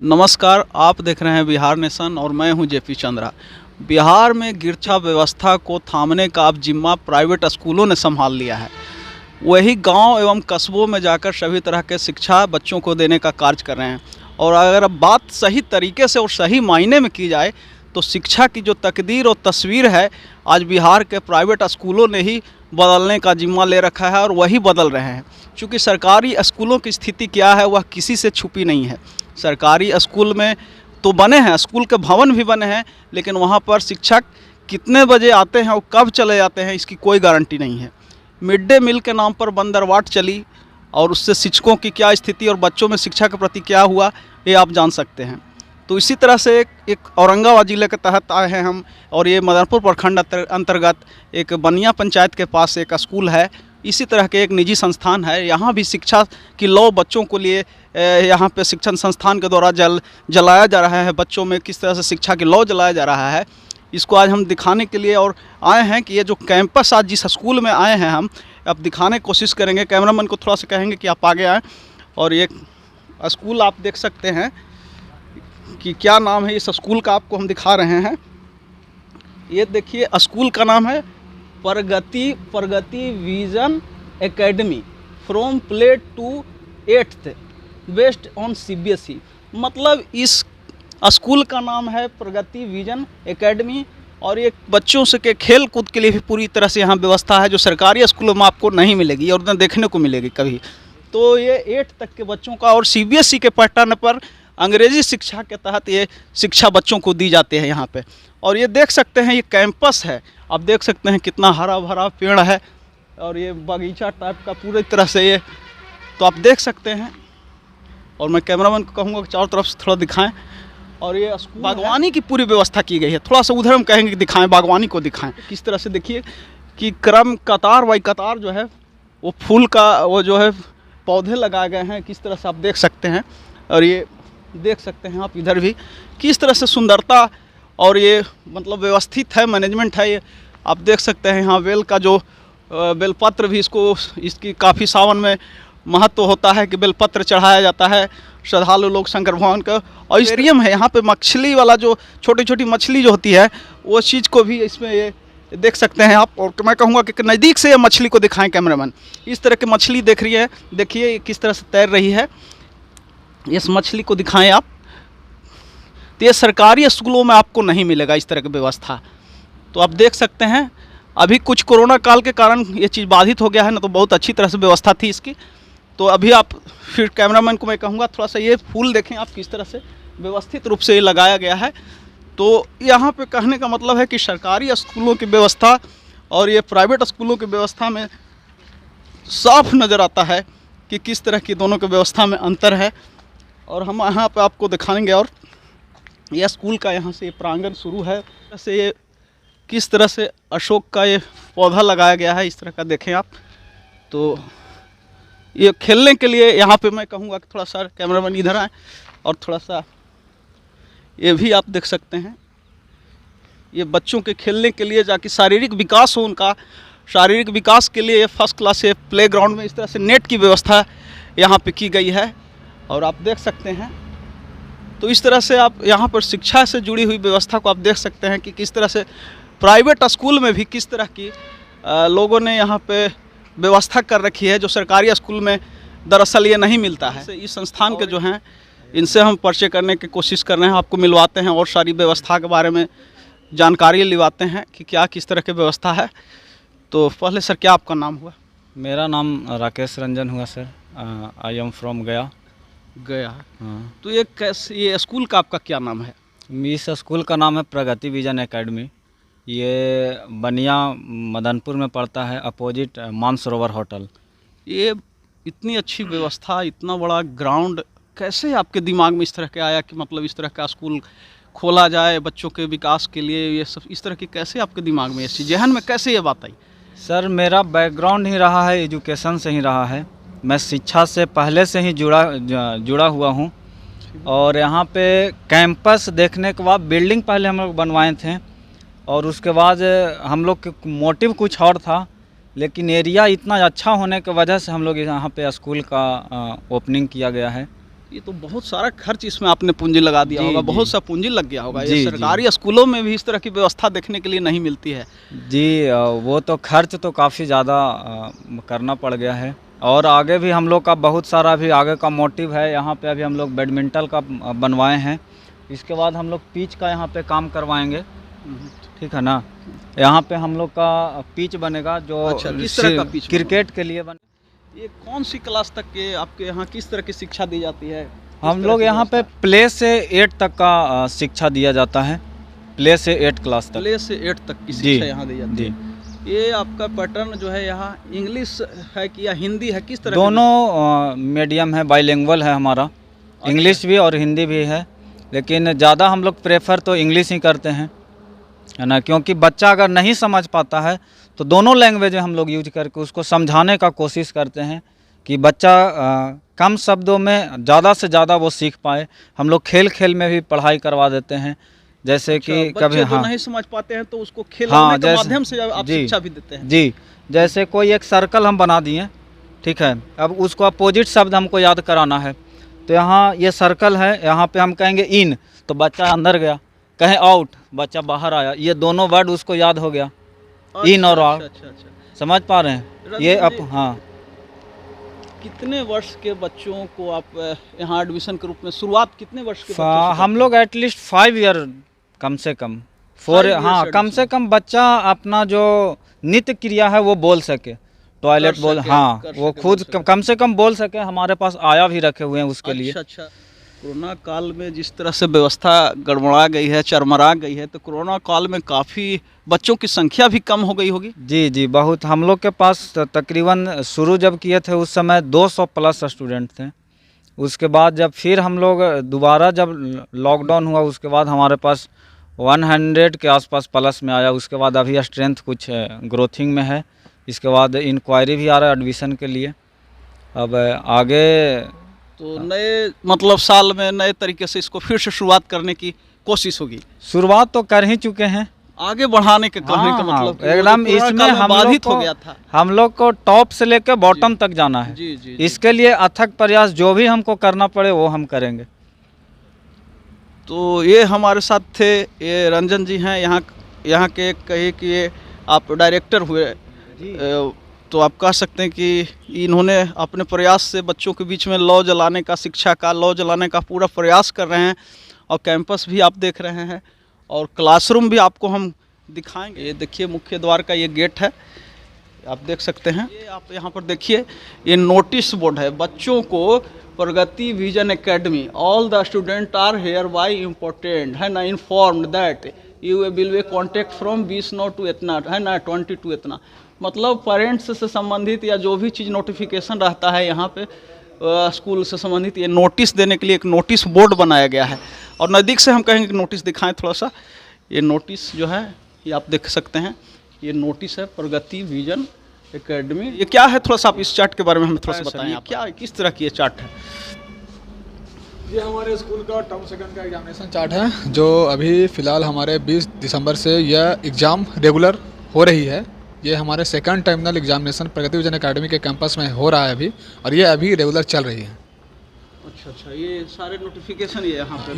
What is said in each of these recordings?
नमस्कार, आप देख रहे हैं बिहार नेशन और मैं हूं जेपी चंद्रा। बिहार में गिरछा व्यवस्था को थामने का अब जिम्मा प्राइवेट स्कूलों ने संभाल लिया है। वही गांव एवं कस्बों में जाकर सभी तरह के शिक्षा बच्चों को देने का कार्य कर रहे हैं। और अगर अब बात सही तरीके से और सही मायने में की जाए तो शिक्षा की जो तकदीर और तस्वीर है आज बिहार के प्राइवेट स्कूलों ने ही बदलने का जिम्मा ले रखा है और वही बदल रहे हैं। क्योंकि सरकारी स्कूलों की स्थिति क्या है वह किसी से छुपी नहीं है। सरकारी स्कूल में तो बने हैं, स्कूल के भवन भी बने हैं, लेकिन वहाँ पर शिक्षक कितने बजे आते हैं और कब चले जाते हैं इसकी कोई गारंटी नहीं है। मिड डे मील के नाम पर बंदरवाट चली और उससे शिक्षकों की क्या स्थिति और बच्चों में शिक्षा के प्रति क्या हुआ ये आप जान सकते हैं। तो इसी तरह से एक औरंगाबाद ज़िले के तहत आए हैं हम, और ये मदनपुर प्रखंड अंतर्गत एक बनिया पंचायत के पास एक स्कूल है। इसी तरह के एक निजी संस्थान है। यहाँ भी शिक्षा की लौ बच्चों को लिए यहाँ पे शिक्षण संस्थान के द्वारा जलाया जा रहा है। बच्चों में किस तरह से शिक्षा की लौ जलाया जा रहा है इसको आज हम दिखाने के लिए और आए हैं कि ये जो कैंपस आज जिस स्कूल में आए हैं हम अब दिखाने की कोशिश करेंगे। कैमरामैन को थोड़ा सा कहेंगे कि आप आगे आएँ। और ये स्कूल आप देख सकते हैं कि क्या नाम है इस स्कूल का, आपको हम दिखा रहे हैं। ये देखिए स्कूल का नाम है Pragati vision academy from play to 8th based on CBSE। मतलब इस स्कूल का नाम है प्रगति विजन एकेडमी और ये बच्चों से के खेल कूद के लिए भी पूरी तरह से यहाँ व्यवस्था है जो सरकारी स्कूलों में आपको नहीं मिलेगी और न देखने को मिलेगी कभी। तो ये 8th तक के बच्चों का और CBSE के पैटर्न पर अंग्रेजी शिक्षा के तहत ये शिक्षा बच्चों को दी जाती है यहाँ पे। और ये देख सकते हैं ये कैंपस है, आप देख सकते हैं कितना हरा भरा पेड़ है और ये बगीचा टाइप का पूरी तरह से ये तो आप देख सकते हैं। और मैं कैमरामैन को कहूँगा कि चारों तरफ से थोड़ा दिखाएं। और ये बागवानी की पूरी व्यवस्था की गई है। थोड़ा सा उधर हम कहेंगे कि दिखाएं, बागवानी को दिखाएं। किस तरह से देखिए कि क्रम कतार बाई कतार जो है वो फूल का वो जो है पौधे लगाए गए हैं, किस तरह से आप देख सकते हैं। और ये देख सकते हैं आप इधर भी किस तरह से सुंदरता और ये मतलब व्यवस्थित है, मैनेजमेंट है। ये आप देख सकते हैं यहाँ बेल का जो बेलपत्र भी इसकी काफ़ी सावन में महत्व होता है कि बेलपत्र चढ़ाया जाता है श्रद्धालु लोग शंकर भगवान का। और स्टेडियम है यहाँ पे मछली वाला जो छोटी छोटी मछली जो होती है वो चीज़ को भी इसमें ये देख सकते हैं आप। और मैं कहूँगा कि नज़दीक से ये मछली को दिखाएं कैमरामैन। इस तरह की मछली देख रही है, देखिए किस तरह से तैर रही है, इस मछली को दिखाएं आप। तो ये सरकारी स्कूलों में आपको नहीं मिलेगा इस तरह की व्यवस्था। तो आप देख सकते हैं अभी कुछ कोरोना काल के कारण ये चीज़ बाधित हो गया है, ना तो बहुत अच्छी तरह से व्यवस्था थी इसकी। तो अभी आप फिर कैमरामैन को मैं कहूँगा थोड़ा सा ये फूल देखें आप किस तरह से व्यवस्थित रूप से ये लगाया गया है। तो यहाँ पे कहने का मतलब है कि सरकारी स्कूलों की व्यवस्था और ये प्राइवेट स्कूलों की व्यवस्था में साफ नज़र आता है कि किस तरह की दोनों की व्यवस्था में अंतर है। और हम यहाँ पे आपको दिखाएंगे। और यह स्कूल का यहाँ से ये प्रांगण शुरू है, जैसे ये किस तरह से अशोक का ये पौधा लगाया गया है, इस तरह का देखें आप। तो ये खेलने के लिए यहाँ पे मैं कहूँगा कि थोड़ा सा कैमरामैन इधर आए और थोड़ा सा ये भी आप देख सकते हैं। ये बच्चों के खेलने के लिए जाकि शारीरिक विकास हो, उनका शारीरिक विकास के लिए फर्स्ट क्लास से प्लेग्राउंड में इस तरह से नेट की व्यवस्था यहाँ पे की गई है और आप देख सकते हैं। तो इस तरह से आप यहाँ पर शिक्षा से जुड़ी हुई व्यवस्था को आप देख सकते हैं कि किस तरह से प्राइवेट स्कूल में भी किस तरह की लोगों ने यहाँ पे व्यवस्था कर रखी है जो सरकारी स्कूल में दरअसल ये नहीं मिलता है। इस संस्थान के जो हैं इनसे हम परिचय करने की कोशिश कर रहे हैं, आपको मिलवाते हैं और सारी व्यवस्था के बारे में जानकारी लिवाते हैं कि क्या किस तरह की व्यवस्था है। तो पहले सर क्या आपका नाम हुआ? मेरा नाम राकेश रंजन हुआ सर। आई एम फ्रॉम गया। हाँ। तो ये स्कूल का आपका क्या नाम है? इस स्कूल का नाम है प्रगति विजन एकेडमी। ये बनिया मदनपुर में पड़ता है, अपोजिट मानसरोवर होटल। ये इतनी अच्छी व्यवस्था, इतना बड़ा ग्राउंड कैसे आपके दिमाग में इस तरह के आया कि मतलब इस तरह का स्कूल खोला जाए बच्चों के विकास के लिए? ये सब इस तरह की कैसे आपके दिमाग में, इस जहन में कैसे ये बात आई? सर मेरा बैकग्राउंड ही रहा है, एजुकेशन से ही रहा है। मैं शिक्षा से पहले से ही जुड़ा हुआ हूँ। और यहाँ पे कैंपस देखने के बाद बिल्डिंग पहले हम लोग बनवाए थे और उसके बाद हम लोग के मोटिव कुछ और था लेकिन एरिया इतना अच्छा होने की वजह से हम लोग यहाँ पे स्कूल का ओपनिंग किया गया है। ये तो बहुत सारा खर्च इसमें आपने पूंजी लगा दिया जी, होगा, जी। बहुत सा पूंजी लग गया होगा। जी, ये जी। सरकारी स्कूलों में भी इस तरह की व्यवस्था देखने के लिए नहीं मिलती है। जी वो तो खर्च तो काफ़ी ज़्यादा करना पड़ गया है, और आगे भी हम लोग का बहुत सारा भी आगे का मोटिव है। यहाँ पे अभी हम लोग बैडमिंटन का बनवाए हैं, इसके बाद हम लोग पिच का यहाँ पे काम करवाएंगे, ठीक है ना। यहाँ पे हम लोग का पिच बनेगा जो अच्छा, किस तरह का पिच क्रिकेट के लिए बने। ये कौन सी क्लास तक के आपके यहाँ किस तरह की शिक्षा दी जाती है? हम लोग यहाँ पे प्ले से 8 तक का शिक्षा दिया जाता है, प्ले से 8 क्लास तक। प्ले से 8 तक की जी, शिक्षा यहाँ दी जाती जी। है। ये आपका पैटर्न जो है यहाँ इंग्लिश है कि या हिंदी है, किस तरह की? दोनों मीडियम है, बाइलिंगुअल है हमारा, इंग्लिश भी और हिंदी भी है, लेकिन ज़्यादा हम लोग प्रेफर तो इंग्लिश ही करते हैं, है ना, क्योंकि बच्चा अगर नहीं समझ पाता है तो दोनों लैंग्वेज हम लोग यूज करके उसको समझाने का कोशिश करते हैं कि बच्चा कम शब्दों में ज़्यादा से ज़्यादा वो सीख पाए। हम लोग खेल खेल में भी पढ़ाई करवा देते हैं, जैसे अच्छा, कि बच्चे कभी जो नहीं समझ पाते हैं तो उसको खिलौने के माध्यम से आप जी, शिक्षा भी देते हैं। जी, जैसे कोई एक सर्कल हम बना दिए, ठीक है, अब उसको अपोजिट शब्द हमको याद कराना है, तो यहाँ ये सर्कल है, यहाँ पे हम कहेंगे इन तो बच्चा अंदर गया, कहें आउट बच्चा बाहर आया, ये दोनों वर्ड उसको याद हो गया, इन और आउट। अच्छा। समझ पा रहे हैं ये रंजन जी, हाँ। कितने वर्ष के बच्चों को आप यहाँ एडमिशन के रूप में शुरुआत कितने वर्ष के बच्चों से हम करते लोग एटलीस्ट 5 ईयर कम से कम 4 5 हाँ, years कम से कम बच्चा अपना जो नित्य क्रिया है वो बोल सके, टॉयलेट बोल, सके, हाँ कर वो सके, खुद बोल सके। कम से कम बोल सके। हमारे पास आया भी रखे हुए हैं उसके लिए। अच्छा। कोरोना काल में जिस तरह से व्यवस्था गड़बड़ा गई है, चरमरा गई है, तो कोरोना काल में काफ़ी बच्चों की संख्या भी कम हो गई होगी। जी जी, बहुत। हम लोग के पास तकरीबन शुरू जब किए थे उस समय 200 प्लस स्टूडेंट थे। उसके बाद जब फिर हम लोग दोबारा जब लॉकडाउन हुआ उसके बाद हमारे पास 100 के आसपास प्लस में आया। उसके बाद अभी स्ट्रेंथ कुछ ग्रोथिंग में है। इसके बाद इंक्वायरी भी आ रहा है एडमिशन के लिए। अब आगे तो नए मतलब साल में नए तरीके से इसको फिर से शुरुआत करने की कोशिश होगी। शुरुआत तो कर ही चुके हैं, आगे बढ़ाने के कहने का मतलब कि वो एकदम जो कोरोना इसमें काल में हम बाधित लोग हो गया था। हम लोग को टॉप से लेकर बॉटम तक जाना है। जी। इसके लिए अथक प्रयास जो भी हमको करना पड़े वो हम करेंगे। तो ये हमारे साथ थे, ये रंजन जी हैं, यहाँ के कहे कि ये आप डायरेक्टर हुए, तो आप कह सकते हैं कि इन्होंने अपने प्रयास से बच्चों के बीच में लौ जलाने का, शिक्षा का लौ जलाने का पूरा प्रयास कर रहे हैं। और कैंपस भी आप देख रहे हैं और क्लासरूम भी आपको हम दिखाएंगे। ये देखिए मुख्य द्वार का ये गेट है, आप देख सकते हैं। ये आप यहाँ पर देखिए, ये नोटिस बोर्ड है बच्चों को, Pragati vision academy, all the student are hereby important, है ना, informed that you will be contact from 20 to इतना, है ना, 20 टू इतना। मतलब पेरेंट्स से संबंधित या जो भी चीज़ नोटिफिकेशन रहता है यहाँ पे स्कूल से संबंधित, ये नोटिस देने के लिए एक नोटिस बोर्ड बनाया गया है। और नज़दीक से हम कहेंगे कि नोटिस दिखाएं थोड़ा सा। ये नोटिस जो है ये आप देख सकते हैं, ये नोटिस है प्रगति विजन एकेडमी। ये क्या है, थोड़ा सा आप इस चार्ट के बारे में हमें थोड़ा सा बताएं। क्या किस तरह की ये चार्ट है? ये हमारे स्कूल का टर्म सेकंड का एग्जामिनेशन चार्ट है, जो अभी फ़िलहाल हमारे 20 दिसंबर से यह एग्ज़ाम रेगुलर हो रही है। ये हमारे सेकंड टर्मिनल एग्जामिनेशन प्रगति विजन एकेडमी के कैंपस में हो रहा है अभी, और ये अभी रेगुलर चल रही है। अच्छा, ये सारे नोटिफिकेशन ये यहाँ पे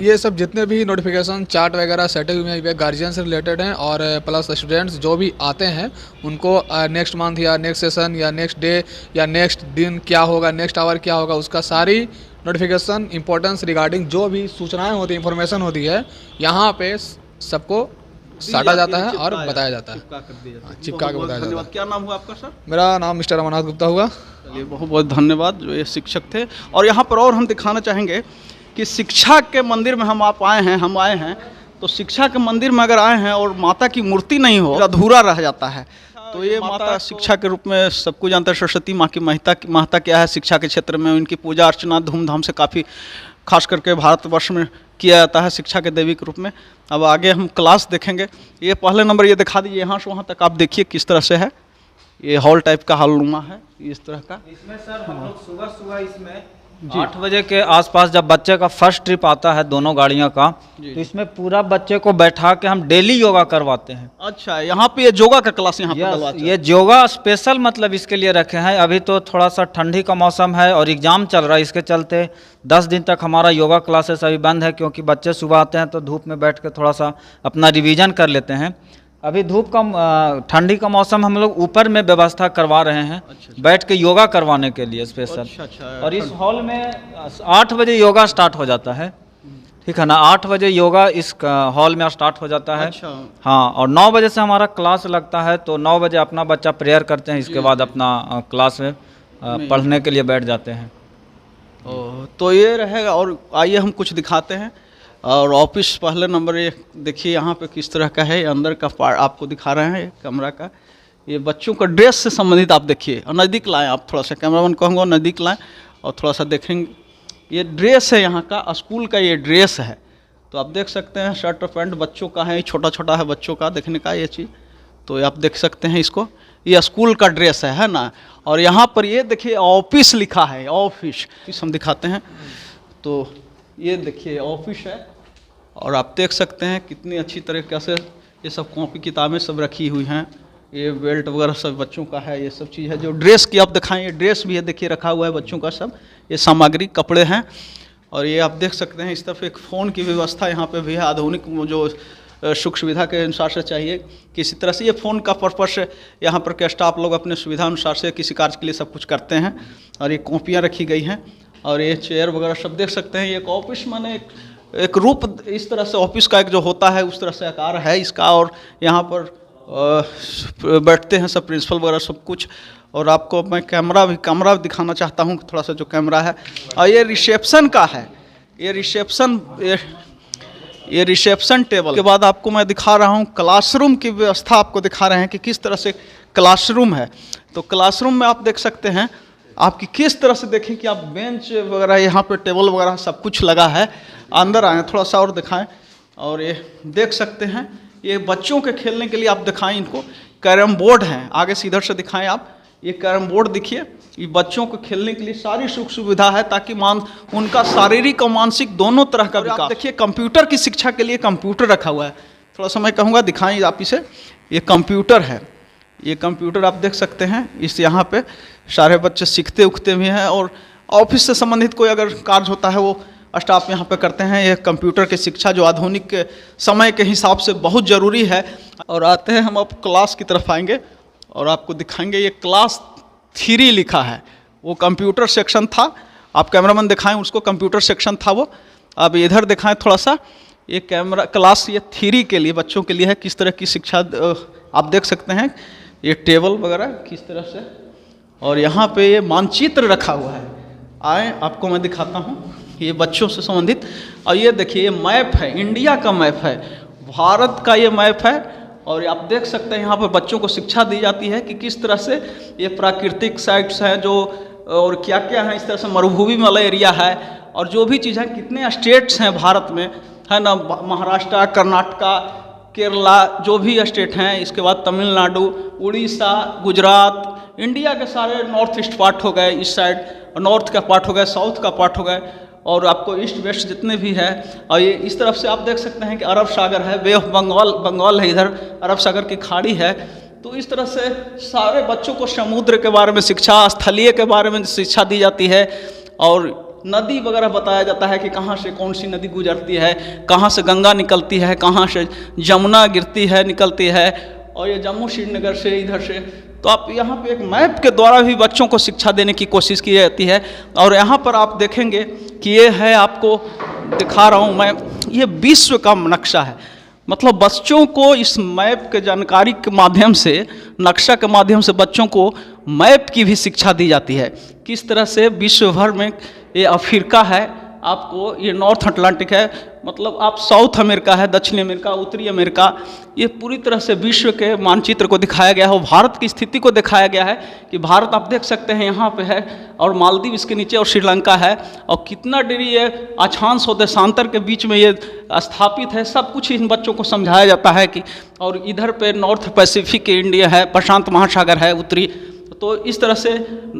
ये सब जितने भी नोटिफिकेशन चार्ट वगैरह सेटे हुए हैं ये गार्जियन से रिलेटेड हैं, और प्लस स्टूडेंट्स जो भी आते हैं उनको नेक्स्ट मंथ या नेक्स्ट सेशन या नेक्स्ट डे या नेक्स्ट दिन क्या होगा, नेक्स्ट आवर क्या होगा, उसका सारी नोटिफिकेशन इंपॉर्टेंस रिगार्डिंग जो भी सूचनाएं होती है, इंफॉर्मेशन होती है, यहाँ पे सबको साटा जाता है और बताया जाता है, चिपका के बताया जाता है। क्या नाम हुआ आपका सर? मेरा नाम मिस्टर रमनाथ गुप्ता हुआ। चलिए, बहुत बहुत धन्यवाद, जो ये शिक्षक थे। और यहाँ पर और हम दिखाना चाहेंगे कि शिक्षा के मंदिर में हम आए हैं तो शिक्षा के मंदिर में अगर आए हैं और माता की मूर्ति नहीं हो, अधूरा रह जाता है। तो ये माता शिक्षा के रूप में सबको जानते हैं, सरस्वती माँ की महत्ता क्या है शिक्षा के क्षेत्र में। उनकी पूजा अर्चना धूमधाम से काफ़ी खास करके भारतवर्ष में किया जाता है शिक्षा के देवी के रूप में। अब आगे हम क्लास देखेंगे। ये पहले नंबर ये दिखा दीजिए, यहाँ से वहाँ तक आप देखिए किस तरह से है। ये हॉल टाइप का हॉलनुमा है इस तरह का। इसमें सर हम लोग सुबह इसमें 8 बजे के आसपास जब बच्चे का फर्स्ट ट्रिप आता है दोनों गाड़ियों का, तो इसमें पूरा बच्चे को बैठा के हम डेली योगा करवाते हैं। अच्छा, यहाँ पे ये योगा का क्लास यहाँ पे डलवाते हैं। ये योगा स्पेशल मतलब इसके लिए रखे हैं। अभी तो थोड़ा सा ठंडी का मौसम है और एग्ज़ाम चल रहा है, इसके चलते 10 दिन तक हमारा योगा क्लासेस अभी बंद है, क्योंकि बच्चे सुबह आते हैं तो धूप में बैठ के थोड़ा सा अपना रिवीजन कर लेते हैं। अभी धूप का ठंडी का मौसम, हम लोग ऊपर में व्यवस्था करवा रहे हैं बैठ के योगा करवाने के लिए स्पेशल। अच्छा, और इस हॉल में 8 बजे योगा स्टार्ट हो जाता है, ठीक है ना। 8 बजे योगा इस हॉल में स्टार्ट हो जाता है। अच्छा। हाँ, और 9 बजे से हमारा क्लास लगता है, तो 9 बजे अपना बच्चा प्रेयर करते हैं, इसके बाद अपना क्लास में पढ़ने के लिए बैठ जाते हैं। तो ये रहेगा। और आइए हम कुछ दिखाते हैं। और ऑफिस पहले नंबर ये देखिए यहाँ पे किस तरह का है। ये अंदर का पार्ट आपको दिखा रहे हैं, ये कमरा का। ये बच्चों का ड्रेस से संबंधित आप देखिए, और नज़दीक लाएं आप, थोड़ा सा कैमरामैन कहूँगा नज़दीक लाएं और थोड़ा सा देखेंगे। ये ड्रेस है यहाँ का, स्कूल का ये ड्रेस है। तो आप देख सकते हैं शर्ट और पैंट बच्चों का है, छोटा छोटा है बच्चों का देखने का ये चीज़। तो आप देख सकते हैं इसको, ये स्कूल का ड्रेस है ना। और यहाँ पर ये देखिए ऑफिस लिखा है, ऑफिस हम दिखाते हैं। तो ये देखिए ऑफिस है, और आप देख सकते हैं कितनी अच्छी तरीके से ये सब कॉपी किताबें सब रखी हुई हैं। ये बेल्ट वगैरह सब बच्चों का है, ये सब चीज़ है। जो ड्रेस की आप दिखाएं, ये ड्रेस भी है देखिए रखा हुआ है बच्चों का सब, ये सामग्री कपड़े हैं। और ये आप देख सकते हैं इस तरफ एक फ़ोन की व्यवस्था यहाँ पे भी है, आधुनिक जो सुख सुविधा के अनुसार से चाहिए किसी तरह से। ये फ़ोन का पर्पस यहाँ पर के स्टाफ लोग अपने सुविधा अनुसार से किसी कार्य के लिए सब कुछ करते हैं। और ये कॉपियाँ रखी गई हैं, और ये चेयर वगैरह सब देख सकते हैं। ये एक ऑफिस माने एक रूप इस तरह से ऑफिस का एक जो होता है उस तरह से आकार है इसका। और यहाँ पर बैठते हैं सब प्रिंसिपल वगैरह सब कुछ। और आपको मैं कैमरा दिखाना चाहता हूँ, थोड़ा सा जो कैमरा है। और ये रिसेप्शन का है, ये रिसेप्शन टेबल के बाद आपको मैं दिखा रहा हूँ क्लासरूम की व्यवस्था। आपको दिखा रहे हैं कि किस तरह से क्लासरूम है। तो क्लासरूम में आप देख सकते हैं आपकी किस तरह से देखें कि आप बेंच वगैरह यहाँ पे टेबल वगैरह सब कुछ लगा है। अंदर आए थोड़ा सा और दिखाएं। और ये देख सकते हैं ये बच्चों के खेलने के लिए आप दिखाएं, इनको कैरम बोर्ड हैं। आगे से इधर से दिखाएं आप, ये कैरम बोर्ड देखिए। ये बच्चों को खेलने के लिए सारी सुख सुविधा है, ताकि उनका शारीरिक और मानसिक दोनों तरह का विकास। देखिए कंप्यूटर की शिक्षा के लिए कंप्यूटर रखा हुआ है। थोड़ा सा मैं कहूँगा दिखाएं आप इसे, ये कंप्यूटर है। ये कंप्यूटर आप देख सकते हैं, इस यहाँ पे सारे बच्चे सीखते उखते भी हैं। और ऑफिस से संबंधित कोई अगर कार्य होता है वो स्टाफ यहाँ पे करते हैं। ये कंप्यूटर की शिक्षा जो आधुनिक के समय के हिसाब से बहुत ज़रूरी है। और आते हैं हम अब क्लास की तरफ आएंगे और आपको दिखाएंगे। ये क्लास 3 लिखा है, वो कंप्यूटर सेक्शन था। आप कैमरामैन दिखाएं उसको, कंप्यूटर सेक्शन था वो। अब इधर दिखाएं थोड़ा सा, ये क्लास ये 3 के लिए बच्चों के लिए है। किस तरह की शिक्षा आप देख सकते हैं, ये टेबल वगैरह किस तरह से। और यहाँ पे ये मानचित्र रखा हुआ है, आए आपको मैं दिखाता हूँ, ये बच्चों से संबंधित। और ये देखिए ये मैप है, इंडिया का मैप है, भारत का ये मैप है। और आप देख सकते हैं यहाँ पर बच्चों को शिक्षा दी जाती है कि किस तरह से ये प्राकृतिक साइट्स हैं जो, और क्या क्या है। इस तरह से मरुभूमि वाला एरिया है, और जो भी चीज़ है, कितने स्टेट्स हैं भारत में, है ना, महाराष्ट्र, कर्नाटका, केरला, जो भी स्टेट हैं। इसके बाद तमिलनाडु, उड़ीसा, गुजरात, इंडिया के सारे नॉर्थ ईस्ट पार्ट हो गए, इस साइड नॉर्थ का पार्ट हो गए, साउथ का पार्ट हो गए, और आपको ईस्ट वेस्ट जितने भी है। और ये इस तरफ से आप देख सकते हैं कि अरब सागर है, बे ऑफ बंगाल है, इधर अरब सागर की खाड़ी है। तो इस तरह से सारे बच्चों को समुद्र के बारे में शिक्षा, स्थलीय के बारे में शिक्षा दी जाती है। और नदी वगैरह बताया जाता है कि कहाँ से कौन सी नदी गुजरती है, कहाँ से गंगा निकलती है, कहाँ से जमुना गिरती है निकलती है, और ये जम्मू श्रीनगर से इधर से। तो आप यहाँ पे एक मैप के द्वारा भी बच्चों को शिक्षा देने की कोशिश की जाती है। और यहाँ पर आप देखेंगे कि ये है, आपको दिखा रहा हूँ मैं, ये विश्व का नक्शा है। मतलब बच्चों को इस मैप के जानकारी के माध्यम से, नक्शा के माध्यम से बच्चों को मैप की भी शिक्षा दी जाती है। किस तरह से विश्व भर में, ये अफ्रीका है, आपको ये नॉर्थ अटलांटिक है, मतलब आप साउथ अमेरिका है, दक्षिण अमेरिका, उत्तरी अमेरिका, ये पूरी तरह से विश्व के मानचित्र को दिखाया गया है। और भारत की स्थिति को दिखाया गया है कि भारत आप देख सकते हैं यहाँ पे है, और मालदीव इसके नीचे, और श्रीलंका है। और कितना डिग्री ये अक्षांश और देशांतर के बीच में ये स्थापित है, सब कुछ इन बच्चों को समझाया जाता है कि। और इधर पे नॉर्थ पैसिफिक इंडिया है, प्रशांत महासागर है, उत्तरी तो इस तरह से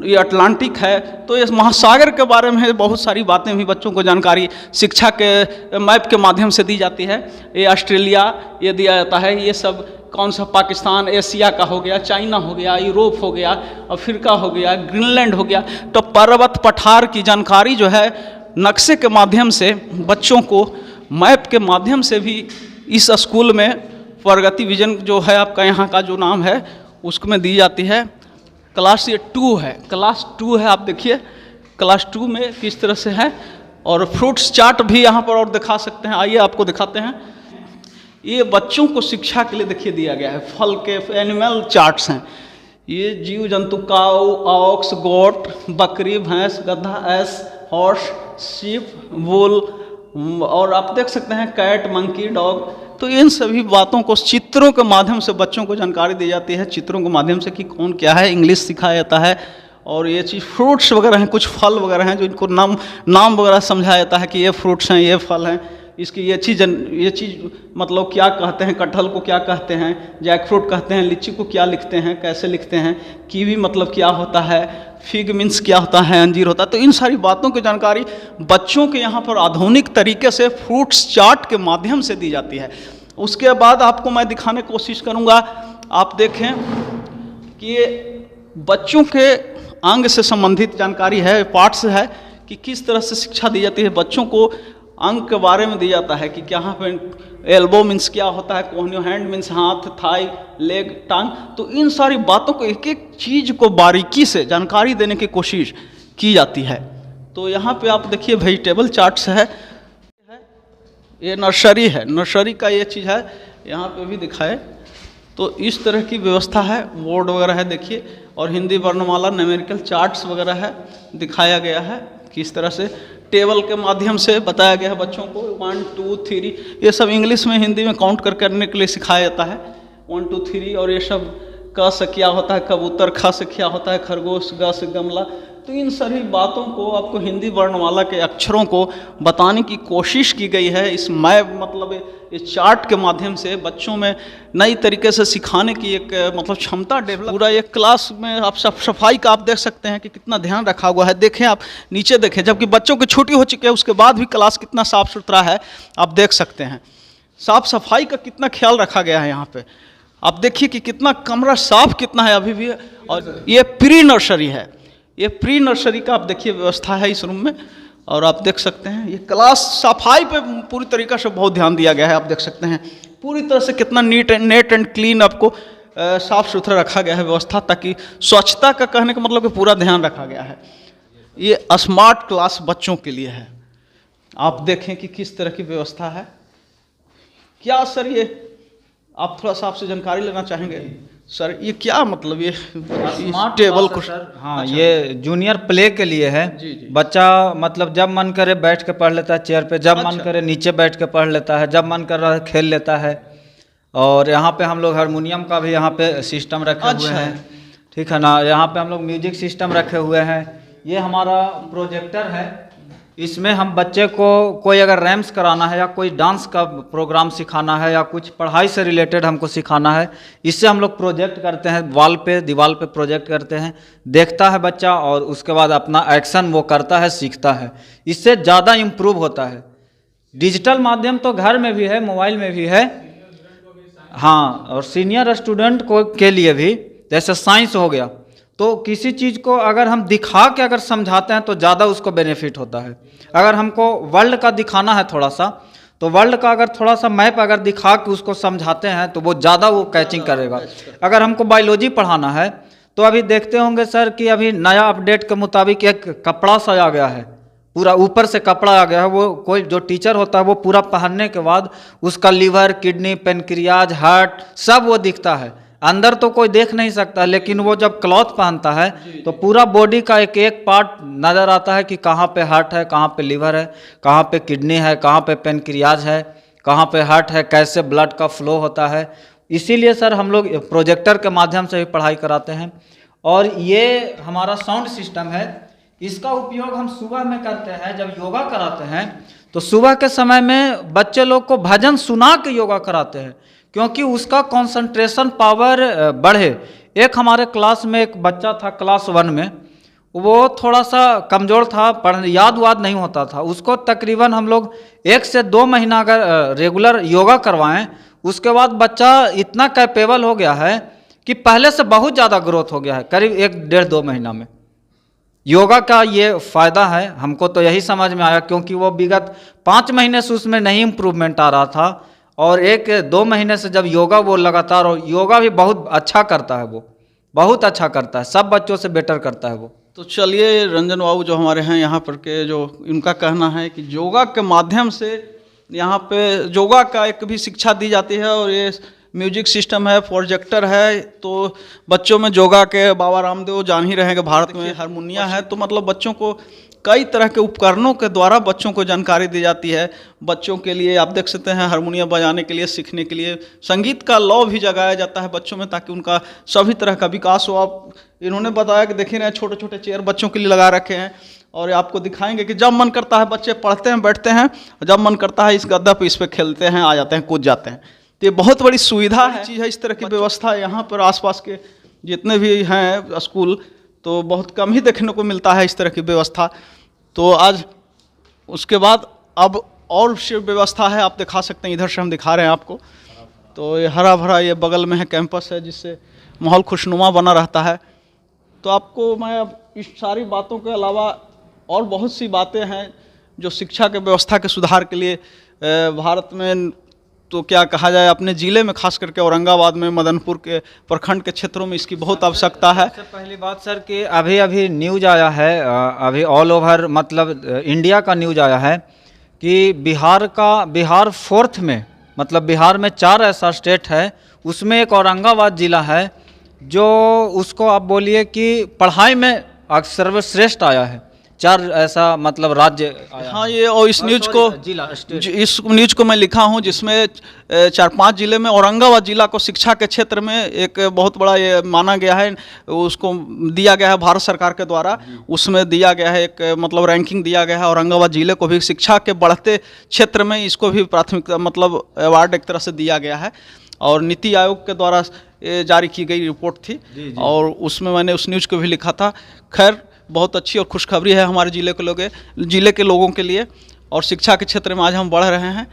ये अटलांटिक है, तो इस महासागर के बारे में बहुत सारी बातें भी बच्चों को जानकारी शिक्षा के मैप के माध्यम से दी जाती है। ये ऑस्ट्रेलिया ये दिया जाता है, ये सब कौन सा पाकिस्तान एशिया का हो गया, चाइना हो गया, यूरोप हो गया, अफ्रीका हो गया, ग्रीनलैंड हो गया। तो पर्वत पठार की जानकारी जो है नक्शे के माध्यम से बच्चों को मैप के माध्यम से भी इस स्कूल में प्रगति विजन जो है आपका यहाँ का जो नाम है उसमें दी जाती है। क्लास ये 2 है, क्लास 2 है। आप देखिए क्लास 2 में किस तरह से है, और फ्रूट्स चार्ट भी यहाँ पर और दिखा सकते हैं। आइए आपको दिखाते हैं। ये बच्चों को शिक्षा के लिए देखिए दिया गया है। फल के एनिमल चार्ट्स हैं, ये जीव जंतु काऊ, ऑक्स, गोट, बकरी, भैंस, गधा, एस, हॉर्स, शीप, वुल, और आप देख सकते हैं कैट, मंकी, डॉग। तो इन सभी बातों को चित्रों के माध्यम से बच्चों को जानकारी दी जाती है, चित्रों के माध्यम से कि कौन क्या है, इंग्लिश सिखाया जाता है। और ये चीज़ फ्रूट्स वगैरह हैं, कुछ फल वगैरह हैं जो इनको नाम वगैरह समझाया जाता है कि ये फ्रूट्स हैं, ये फल हैं, इसकी ये चीज़ मतलब क्या कहते हैं, कटहल को क्या कहते हैं, जैक फ्रूट कहते हैं, लीची को क्या लिखते हैं, कैसे लिखते हैं, कीवी मतलब क्या होता है, फिग मीन्स क्या होता है, अंजीर होता है। तो इन सारी बातों की जानकारी बच्चों के यहाँ पर आधुनिक तरीके से फ्रूट्स चार्ट के माध्यम से दी जाती है। उसके बाद आपको मैं दिखाने की कोशिश करूँगा, आप देखें कि ये बच्चों के अंग से संबंधित जानकारी है, पार्ट्स है कि किस तरह से शिक्षा दी जाती है। बच्चों को अंग के बारे में दिया जाता है कि यहाँ पे एल्बो मीन्स क्या होता है, कोहनियो हैंड मीन्स हाथ, थाई, लेग, टांग। तो इन सारी बातों को एक एक चीज़ को बारीकी से जानकारी देने की कोशिश की जाती है। तो यहाँ पे आप देखिए वेजिटेबल चार्ट्स है, ये नर्सरी है, नर्सरी का ये चीज़ है, यहाँ पे भी दिखाए। तो इस तरह की व्यवस्था है, बोर्ड वगैरह है देखिए, और हिंदी वर्णमाला न्यूमेरिकल चार्ट्स वगैरह है, दिखाया गया है किस तरह से टेबल के माध्यम से बताया गया है बच्चों को। 1 2 3 ये सब इंग्लिश में हिंदी में काउंट करने के लिए सिखाया जाता है। 1 2 3 और ये सब क से क्या होता है कबूतर, ख से क्या होता है खरगोश, ग से गमला। तो इन सभी बातों को आपको हिंदी वर्णमाला के अक्षरों को बताने की कोशिश की गई है इस मैप मतलब इस चार्ट के माध्यम से। बच्चों में नई तरीके से सिखाने की एक मतलब क्षमता डेवलप। पूरा एक क्लास में आप सफाई का आप देख सकते हैं कि कितना ध्यान रखा हुआ है। देखें आप नीचे देखें, जबकि बच्चों की छुट्टी हो चुकी है उसके बाद भी क्लास कितना साफ़ सुथरा है आप देख सकते हैं। साफ सफाई का कितना ख्याल रखा गया है यहाँ पे। आप देखिए कि कितना कमरा साफ कितना है अभी भी। और ये प्री नर्सरी है, ये प्री नर्सरी का आप देखिए व्यवस्था है इस रूम में। और आप देख सकते हैं ये क्लास सफाई पे पूरी तरीक़े से बहुत ध्यान दिया गया है। आप देख सकते हैं पूरी तरह से कितना नेट एंड क्लीन आपको साफ़ सुथरा रखा गया है व्यवस्था, ताकि स्वच्छता का कहने का मतलब कि पूरा ध्यान रखा गया है। ये स्मार्ट क्लास बच्चों के लिए है। आप देखें कि किस तरह की व्यवस्था है। क्या सर ये आप थोड़ा सा आपसे जानकारी लेना चाहेंगे सर, ये क्या मतलब ये स्मार्ट टेबल क्लास को है सर। हाँ अच्छा। ये जूनियर प्ले के लिए है। जी, जी। बच्चा मतलब जब मन करे बैठ के पढ़ लेता है चेयर पे, जब मन अच्छा। करे नीचे बैठ के पढ़ लेता है, जब मन कर रहा है खेल लेता है। और यहाँ पे हम लोग हारमोनियम का भी यहाँ पे सिस्टम रखे हुए अच्छा। हैं, ठीक है ना। यहाँ पे हम लोग म्यूजिक सिस्टम रखे हुए हैं। ये हमारा प्रोजेक्टर है, इसमें हम बच्चे को कोई अगर रैम्स कराना है या कोई डांस का प्रोग्राम सिखाना है या कुछ पढ़ाई से रिलेटेड हमको सिखाना है, इससे हम लोग प्रोजेक्ट करते हैं वॉल पे, दीवार पे प्रोजेक्ट करते हैं। देखता है बच्चा और उसके बाद अपना एक्शन वो करता है, सीखता है। इससे ज़्यादा इम्प्रूव होता है। डिजिटल माध्यम तो घर में भी है, मोबाइल में भी है। हाँ, और सीनियर स्टूडेंट को के लिए भी, जैसे साइंस हो गया, तो किसी चीज़ को अगर हम दिखा के अगर समझाते हैं तो ज़्यादा उसको बेनिफिट होता है। अगर हमको वर्ल्ड का दिखाना है थोड़ा सा, तो वर्ल्ड का अगर थोड़ा सा मैप अगर दिखा के उसको समझाते हैं तो वो ज़्यादा वो कैचिंग करेगा। अगर हमको बायोलॉजी पढ़ाना है तो अभी देखते होंगे सर कि अभी नया अपडेट के मुताबिक एक कपड़ा सा आ गया है, पूरा ऊपर से कपड़ा आ गया है। वो कोई जो टीचर होता है वो पूरा पहनने के बाद उसका लीवर, किडनी, पेनक्रियाज, हार्ट सब वो दिखता है। अंदर तो कोई देख नहीं सकता, लेकिन वो जब क्लॉथ पहनता है तो पूरा बॉडी का एक एक पार्ट नज़र आता है कि कहाँ पे हार्ट है, कहाँ पे लीवर है, कहाँ पे किडनी है, कहाँ पे पेनक्रियाज है, कहाँ पे हार्ट है, कैसे ब्लड का फ्लो होता है। इसीलिए सर हम लोग प्रोजेक्टर के माध्यम से भी पढ़ाई कराते हैं। और ये हमारा साउंड सिस्टम है, इसका उपयोग हम सुबह में करते हैं। जब योगा कराते हैं तो सुबह के समय में बच्चे लोग को भजन सुना के योगा कराते हैं, क्योंकि उसका कंसंट्रेशन पावर बढ़े, एक हमारे क्लास में एक बच्चा था क्लास 1 में, वो थोड़ा सा कमज़ोर था, पढ़ याद वाद नहीं होता था। उसको तकरीबन हम लोग 1 से 2 महीना अगर रेगुलर योगा करवाएं, उसके बाद बच्चा इतना कैपेबल हो गया है कि पहले से बहुत ज़्यादा ग्रोथ हो गया है, करीब 1-1.5-2 महीना में। योगा का ये फ़ायदा है, हमको तो यही समझ में आया, क्योंकि वो विगत 5 महीने से उसमें नहीं इम्प्रूवमेंट आ रहा था, और 1-2 महीने से जब योगा वो लगातार, और योगा भी बहुत अच्छा करता है, वो बहुत अच्छा करता है, सब बच्चों से बेटर करता है वो। तो चलिए रंजन बाबू जो हमारे हैं यहाँ पर के, जो इनका कहना है कि योगा के माध्यम से यहाँ पे योगा का एक भी शिक्षा दी जाती है, और ये म्यूजिक सिस्टम है, प्रोजेक्टर है, तो बच्चों में योगा के बाबा रामदेव जान ही रहेंगे, भारत में हारमोनिया है, तो मतलब बच्चों को कई तरह के उपकरणों के द्वारा बच्चों को जानकारी दी जाती है। बच्चों के लिए आप देख सकते हैं हारमोनियम बजाने के लिए, सीखने के लिए संगीत का लौ भी जगाया जाता है बच्चों में, ताकि उनका सभी तरह का विकास हो। आप इन्होंने बताया कि देखिए ना, छोटे छोटे चेयर बच्चों के लिए लगा रखे हैं, और आपको दिखाएंगे कि जब मन करता है बच्चे पढ़ते हैं, बैठते हैं, जब मन करता है इस गद्दा पे इस पर खेलते हैं, आ जाते हैं, कूद जाते हैं। तो ये बहुत बड़ी सुविधा है, चीज़ है। इस तरह की व्यवस्था यहाँ पर आसपास के जितने भी हैं स्कूल, तो बहुत कम ही देखने को मिलता है इस तरह की व्यवस्था। तो आज उसके बाद अब और व्यवस्था है, आप दिखा सकते हैं, इधर से हम दिखा रहे हैं आपको। तो ये हरा भरा ये बगल में है कैंपस है, जिससे माहौल खुशनुमा बना रहता है। तो आपको मैं अब इस सारी बातों के अलावा और बहुत सी बातें हैं जो शिक्षा के व्यवस्था के सुधार के लिए भारत में, तो क्या कहा जाए, अपने ज़िले में खास करके औरंगाबाद में, मदनपुर के प्रखंड के क्षेत्रों में इसकी बहुत आवश्यकता है। सबसे पहली बात सर कि अभी न्यूज आया है, अभी ऑल ओवर मतलब इंडिया का न्यूज आया है कि बिहार 4th में, मतलब बिहार में 4 ऐसा स्टेट है, उसमें एक औरंगाबाद ज़िला है जो उसको आप बोलिए कि पढ़ाई में सर्वश्रेष्ठ आया है। 4 ऐसा मतलब राज्य आया। हाँ, ये और इस न्यूज को, इस न्यूज को मैं लिखा हूँ, जिसमें 4-5 जिले में औरंगाबाद जिला को शिक्षा के क्षेत्र में एक बहुत बड़ा ये माना गया है, उसको दिया गया है भारत सरकार के द्वारा, उसमें दिया गया है एक मतलब रैंकिंग दिया गया है। औरंगाबाद जिले को भी शिक्षा के बढ़ते क्षेत्र में इसको भी प्राथमिकता मतलब अवार्ड एक तरह से दिया गया है, और नीति आयोग के द्वारा ये जारी की गई रिपोर्ट थी, और उसमें मैंने उस न्यूज़ को भी लिखा था। खैर, बहुत अच्छी और खुशखबरी है हमारे ज़िले के लोगों के लिए, और शिक्षा के क्षेत्र में आज हम बढ़ रहे हैं।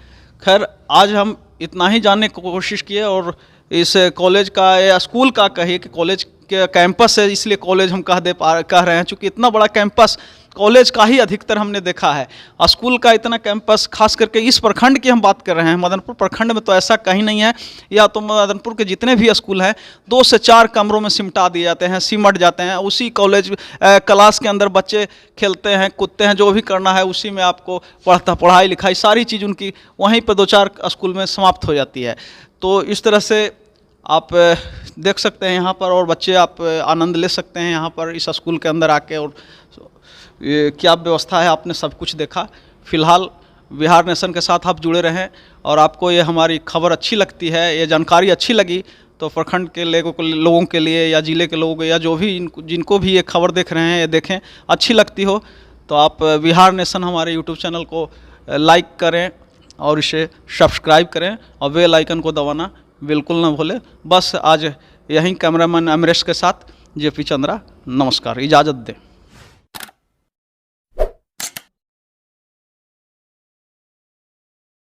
खैर, आज हम इतना ही जानने की कोशिश किए, और इस कॉलेज का या स्कूल का कहिए कि कॉलेज के कैंपस है, इसलिए कॉलेज हम कह रहे हैं, चूँकि इतना बड़ा कैंपस कॉलेज का ही अधिकतर हमने देखा है। स्कूल का इतना कैंपस, खास करके इस प्रखंड की हम बात कर रहे हैं, मदनपुर प्रखंड में तो ऐसा कहीं नहीं है। या तो मदनपुर के जितने भी स्कूल हैं 2 से 4 कमरों में सिमटा दिए जाते हैं, सिमट जाते हैं, उसी कॉलेज क्लास के अंदर बच्चे खेलते हैं, कूदते हैं, जो भी करना है उसी में आपको पढ़ाई लिखाई सारी चीज़ उनकी वहीं पर 2-4 स्कूल में समाप्त हो जाती है। तो इस तरह से आप देख सकते हैं यहाँ पर, और बच्चे आप आनंद ले सकते हैं यहाँ पर इस स्कूल के अंदर आके, और ये क्या व्यवस्था है आपने सब कुछ देखा। फ़िलहाल बिहार नेशन के साथ आप जुड़े रहें, और आपको ये हमारी खबर अच्छी लगती है, ये जानकारी अच्छी लगी, तो प्रखंड के लोगों के लिए या ज़िले के लोगों या जो भी जिनको भी ये खबर देख रहे हैं, ये देखें, अच्छी लगती हो तो आप बिहार नेशन हमारे यूट्यूब चैनल को लाइक करें और इसे सब्सक्राइब करें, और बेल आइकन को दबाना बिल्कुल ना भूलें। बस आज यहीं कैमरामैन अमरेश के साथ JP चंद्रा, नमस्कार, इजाज़त दें।